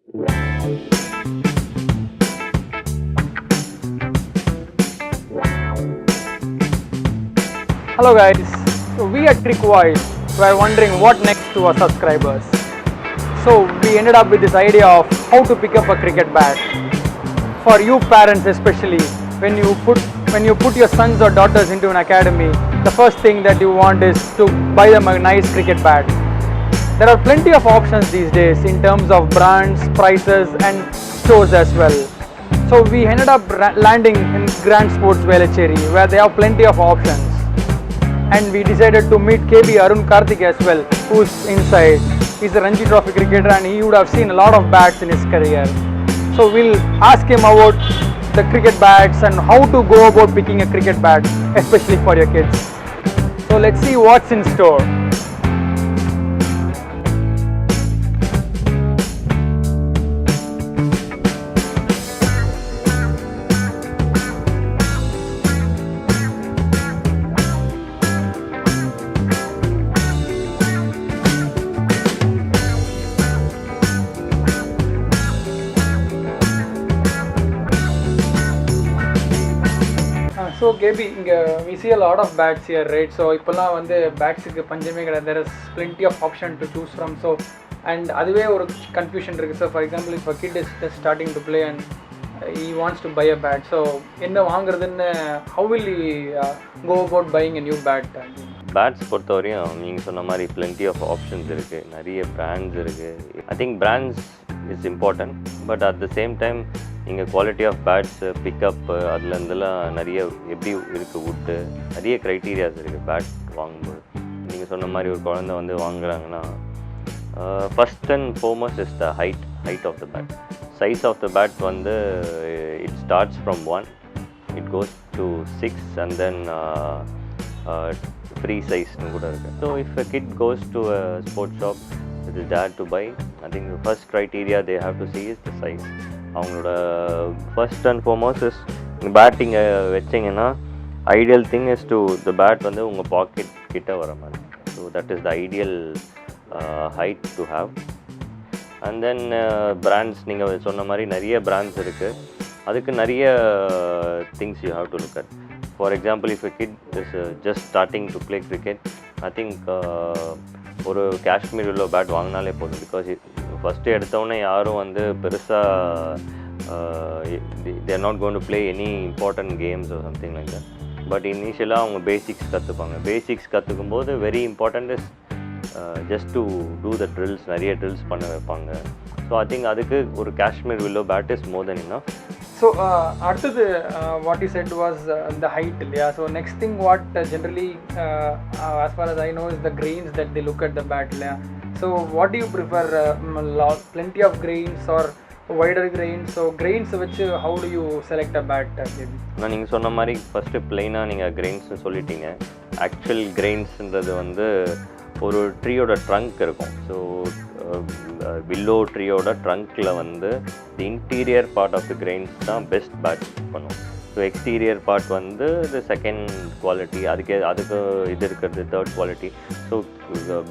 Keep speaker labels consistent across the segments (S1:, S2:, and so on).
S1: Hello guys, so we at Crickvoice were wondering what next to our subscribers. So we ended up with this idea of how to pick up a cricket bat. For you parents especially, when you put your sons or daughters into an academy, the first thing that you want is to buy them a nice cricket bat. There are plenty of options these days in terms of brands, prices and stores as well. So we ended up landing in Grand Sports Velachery where they have plenty of options. And we decided to meet KB Arun Karthik as well, who's inside. He's a Ranji Trophy cricketer and he would have seen a lot of bats in his career. So we'll ask him about the cricket bats and how to go about picking a cricket bat, especially for your kids. So let's see what's in store. So KB, we see a lot of bats here, right? So இப்போல்லாம் வந்து பேட்ஸுக்கு பஞ்சமே கிடையாது. There is plenty of option to choose from. So and அதுவே ஒரு confusion இருக்குது. So for example, if a kid is just starting to play and he wants to buy a bat, so என்ன வாங்குறதுன்னு how will he go about buying a new bat?
S2: Bats பொறுத்தவரையும் நீங்கள் சொன்ன மாதிரி plenty of options இருக்குது, நிறைய brands இருக்குது. I think brands is important, but at the same time நீங்கள் குவாலிட்டி ஆஃப் பேட்ஸு பிக்கப் அதுலேருந்துலாம் நிறைய எப்படி இருக்குது வுட்டு, நிறைய க்ரைட்டீரியாஸ் இருக்குது பேட் வாங்கும்போது. நீங்கள் சொன்ன மாதிரி ஒரு குழந்தை வந்து வாங்குறாங்கன்னா first and foremost is the height of the bat. Size of the bat வந்து it starts from 1, it goes to 6 and then free சைஸ்னு கூட இருக்குது. So if a kid goes to a sports shop it is there to buy, I think first criteria they have to see is the size. அவங்களோட first and foremost is பேட்டிங்கை வச்சிங்கன்னா ideal thing is to the bat வந்து உங்கள் pocket கிட்ட வர மாதிரி. So that is the ideal height to have. And then brands நீங்கள் சொன்ன மாதிரி நிறைய பிராண்ட்ஸ் இருக்குது, அதுக்கு நிறைய things you have to look at. For example if a kid is just starting to play cricket, I think ஒரு காஷ்மீர் உள்ள bad வாங்கினாலே போதும். பிகாஸ் ஃபஸ்ட்டு எடுத்தோடனே யாரும் வந்து பெருசாக they're not going to play any important games or something like that. But இனிஷியலாக அவங்க basics கற்றுப்பாங்க. பேசிக்ஸ் கற்றுக்கும் போது very important is just to do the drills, நிறைய ட்ரில்ஸ் பண்ண வைப்பாங்க. ஸோ ஐ திங்க் அதுக்கு ஒரு Kashmir willow bat is more than enough.
S1: So அடுத்தது what you said was the height, yeah. So next thing what generally as far as I know is the grains that they look at the bat, yeah. So what do you prefer, plenty of grains or wider grains? So grains which how do you select a bat?
S2: நான் நீங்கள் சொன்ன மாதிரி first பிளெயினாக நீங்கள் கிரெயின்ஸ்னு சொல்லிட்டீங்க. Actual கிரெயின்ஸுன்றது வந்து ஒரு ட்ரீயோட ட்ரங்க் இருக்கும். ஸோ வில்லோ ட்ரீயோட ட்ரங்க்கில் வந்து the interior part of the grains தான் பெஸ்ட் பேட் பண்ணும். ஸோ எக்ஸ்டீரியர் பார்ட் வந்து இது செகண்ட் குவாலிட்டி, அதுக்கு இது இருக்கிறது third quality. So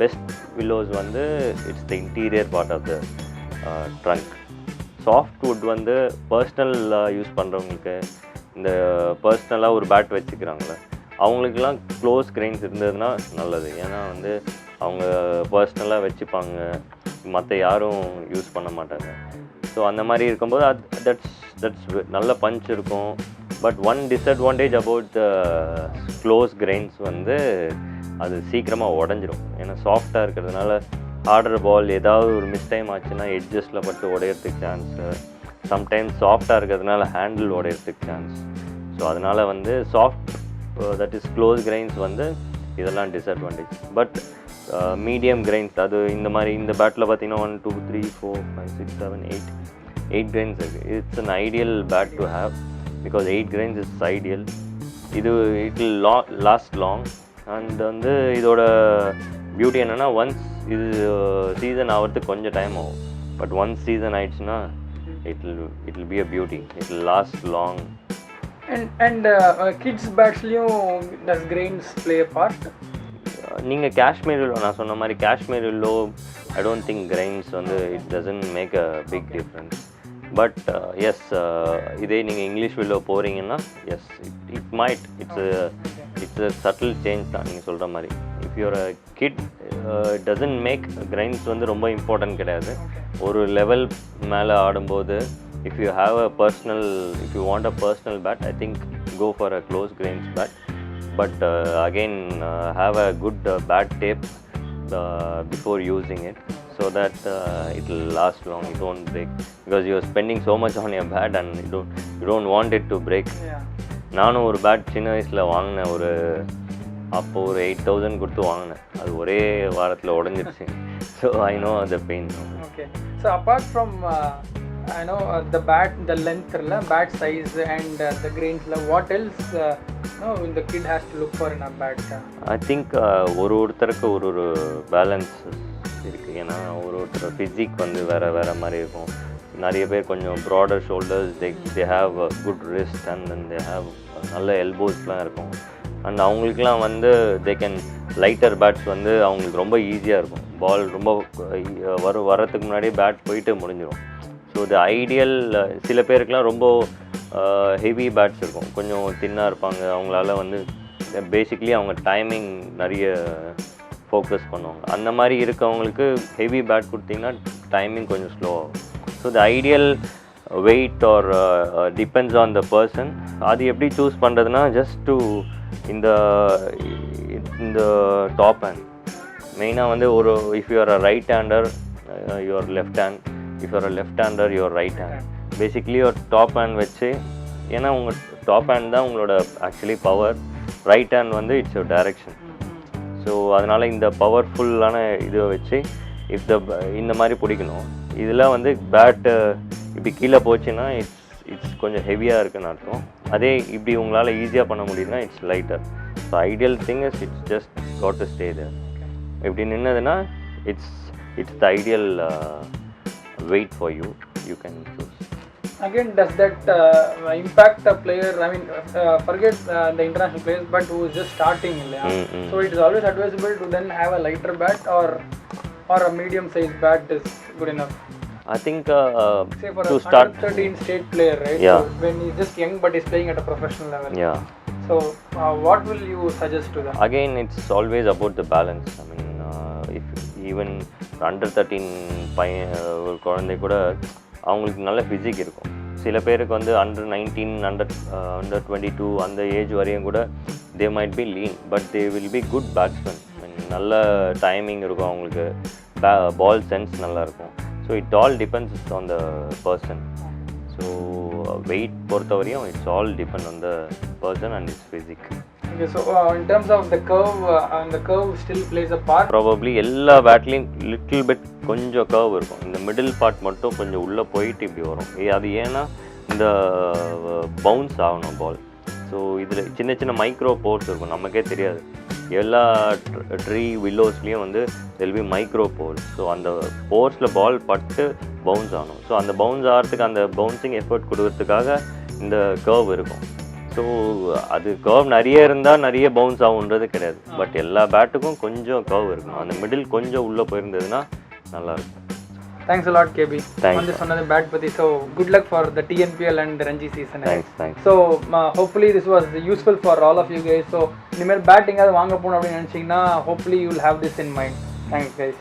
S2: best willows வந்து it's the interior part of the trunk. Soft wood வந்து பர்ஸ்னல் யூஸ் பண்ணுறவங்களுக்கு, இந்த பர்ஸ்னலாக ஒரு பேட் வச்சுக்கிறாங்களே அவங்களுக்கெல்லாம் க்ளோஸ் கிரெயின்ஸ் இருந்ததுன்னா நல்லது. ஏன்னா வந்து அவங்க பர்ஸ்னலாக வச்சுப்பாங்க, மற்ற யாரும் யூஸ் பண்ண மாட்டாங்க. ஸோ அந்த மாதிரி இருக்கும்போது தட்ஸ் நல்ல பஞ்ச் இருக்கும். But one disadvantage about the close grains வந்து அது சீக்கிரமாக உடஞ்சிரும். ஏன்னா சாஃப்டாக இருக்கிறதுனால ஹார்டர் பால் ஏதாவது ஒரு மிஸ்டைம் ஆச்சுன்னா எட்ஜஸ்ட்டில் பட்டு உடையிறதுக்கு சான்ஸு, சம்டைம்ஸ் சாஃப்டாக இருக்கிறதுனால ஹேண்டில் உடையிறதுக்கு சான்ஸ். ஸோ அதனால் வந்து soft that is close grains வந்து இதெல்லாம் டிஸ்அட்வான்டேஜ். பட் மீடியம் கிரெயின்ஸ் அது இந்த மாதிரி இந்த பேட்டில் பார்த்தீங்கன்னா 1 2 3 4 5 6 7 8 கிரெயின்ஸ் இருக்குது. It's an ideal bat to have because 8 grains is ideal. இது it will last long. And வந்து இதோட பியூட்டி என்னென்னா ஒன்ஸ் இது சீசன் ஆகிறதுக்கு கொஞ்சம் டைம் ஆகும். பட் ஒன்ஸ் சீசன் ஆயிடுச்சுன்னா it will be a beauty. It will last long.
S1: And kids batsலயும் does grains play a part?
S2: நீங்கள் காஷ்மீர் நான் சொன்ன மாதிரி Kashmir willow I don't think grains வந்து it doesn't make a big difference. But yes, இதே நீங்கள் English willow போகிறீங்கன்னா yes, it might, it's a subtle change தான் நீங்கள் சொல்கிற மாதிரி. If you're a kid, it doesn't make grains வந்து ரொம்ப இம்பார்ட்டன்ட் கிடையாது. ஒரு லெவல் மேலே ஆடும்போது if you want a personal bat, I think go for a close grains bat. But again, have a good bat tape before using it, so that it will last long, it won't break, because you are spending so much on your bat and you don't want it to break. நானும் ஒரு bad சின்ன வயசில் வாங்கினேன், அப்போ ஒரு 8,000 கொடுத்து வாங்கினேன். அது ஒரே வாரத்தில் உடஞ்சிருச்சு. So I know the pain.
S1: Okay, so apart from I know the bat, the length, bat size and the grains, what else the kid has to look for in a bat?
S2: I think ஒருத்தருக்கு ஒரு balance இருக்குது. ஏன்னா ஒருத்தர் physique வந்து வேறு மாதிரி இருக்கும். நிறைய பேர் கொஞ்சம் broader shoulders, they have a good wrist and then they have நல்ல எல்போஸ்லாம் இருக்கும். அண்ட் அவங்களுக்குலாம் வந்து they can லைட்டர் பேட்ஸ் வந்து அவங்களுக்கு ரொம்ப ஈஸியாக இருக்கும். பால் ரொம்ப வரத்துக்கு முன்னாடி பேட் போயிட்டு முடிஞ்சிடும். ஸோ த ஐடியல் சில பேருக்குலாம் ரொம்ப ஹெவி பேட்ஸ் இருக்கும், கொஞ்சம் தின்னாக இருப்பாங்க. அவங்களால வந்து பேசிக்லி அவங்க டைமிங் நிறைய ஃபோக்கஸ் பண்ணுவாங்க. அந்த மாதிரி இருக்கவங்களுக்கு ஹெவி பேட் கொடுத்தீங்கன்னா டைமிங் கொஞ்சம் ஸ்லோவாகும். So the ideal weight are depends on the person. அது எப்படி சூஸ் பண்ணுறதுனா ஜஸ்ட் டு இந்த டாப் ஹேண்ட் மெயினாக வந்து ஒரு if you are a right hander your left hand, if you are a left hander your right hand, basically your top hand வச்சு, ஏன்னா உங்கள் டாப் ஹேண்ட் தான் உங்களோட ஆக்சுவலி பவர், ரைட் ஹேண்ட் வந்து இட்ஸ் யுவர் டைரக்ஷன். ஸோ அதனால் இந்த பவர்ஃபுல்லான இதை வச்சு இந்த மாதிரி பிடிக்கணும். இதில் வந்து பேட்டு இப்படி கீழே போச்சுன்னா இட்ஸ் கொஞ்சம் ஹெவியாக இருக்குன்னு அர்த்தம். அதே இப்படி உங்களால் ஈஸியாக பண்ண முடியுதுன்னா it's lighter. So ideal thing is it's just got to stay there. இப்படி நின்னதுன்னா it's the ideal weight for you can choose.
S1: Again, does that impact a player? I mean, forget the international players, but who is just starting, so it is always advisable to then have a lighter bat or a medium sized bat is good enough.
S2: I think
S1: say for
S2: to
S1: a
S2: start
S1: 13 state player, right?
S2: Yeah.
S1: So when he's just young but he's playing at a professional level.
S2: Yeah.
S1: So what will you suggest to them?
S2: Again, it's always about the balance. I mean, if even under 13 ஒரு குழந்தை கூட அவங்களுக்கு நல்ல physique இருக்கும். சில பேருக்கு வந்து under 19, under 22 அந்த ஏஜ் வரையும் கூட they might be lean, but they will be good batsman. நல்ல டைமிங் இருக்கும் அவங்களுக்கு, பால் சென்ஸ் நல்லா இருக்கும். So it all depends on the person. So weight பொறுத்தவரையும் it's all depend on the person and it's physique.
S1: Okay, so in terms of the curve still plays a part.
S2: Probably எல்லா பேட்லையும் little bit கொஞ்சம் curve இருக்கும். இந்த middle part மட்டும் கொஞ்சம் உள்ளே போயிட்டு இப்படி வரும். அது ஏன்னா இந்த பவுன்ஸ் ஆகணும் பால். ஸோ இதில் சின்ன சின்ன மைக்ரோ போர்ஸ் இருக்கும், நமக்கே தெரியாது. எல்லா ட்ரீ வில்லோஸ்லேயும் வந்து தெல் பி மைக்ரோ போர்ஸ். ஸோ அந்த போர்ஸில் பால் பட்டு பவுன்ஸ் ஆகணும். ஸோ அந்த பவுன்ஸ் ஆகிறதுக்கு அந்த பவுன்சிங் எஃபர்ட் கொடுக்கறதுக்காக இந்த கர்வ் இருக்கும். ஸோ அது கர்வ் நிறைய இருந்தால் நிறைய பவுன்ஸ் ஆகுன்றது கிடையாது, பட் எல்லா பேட்டுக்கும் கொஞ்சம் கர்வ் இருக்கணும். அந்த மிடில் கொஞ்சம் உள்ளே போயிருந்ததுன்னா நல்லாயிருக்கும்.
S1: தேங்க்ஸ் a lot KB வந்து சொன்னது பேட் பற்றி. So good luck for the TNPL and Ranji season.
S2: Thanks.
S1: So hopefully this was useful for all of you guys. So இனிமேல் பேட் எங்கேயாவது வாங்க போகணும் அப்படின்னு நினச்சிங்கன்னா hopefully you will have this in mind. Thanks guys.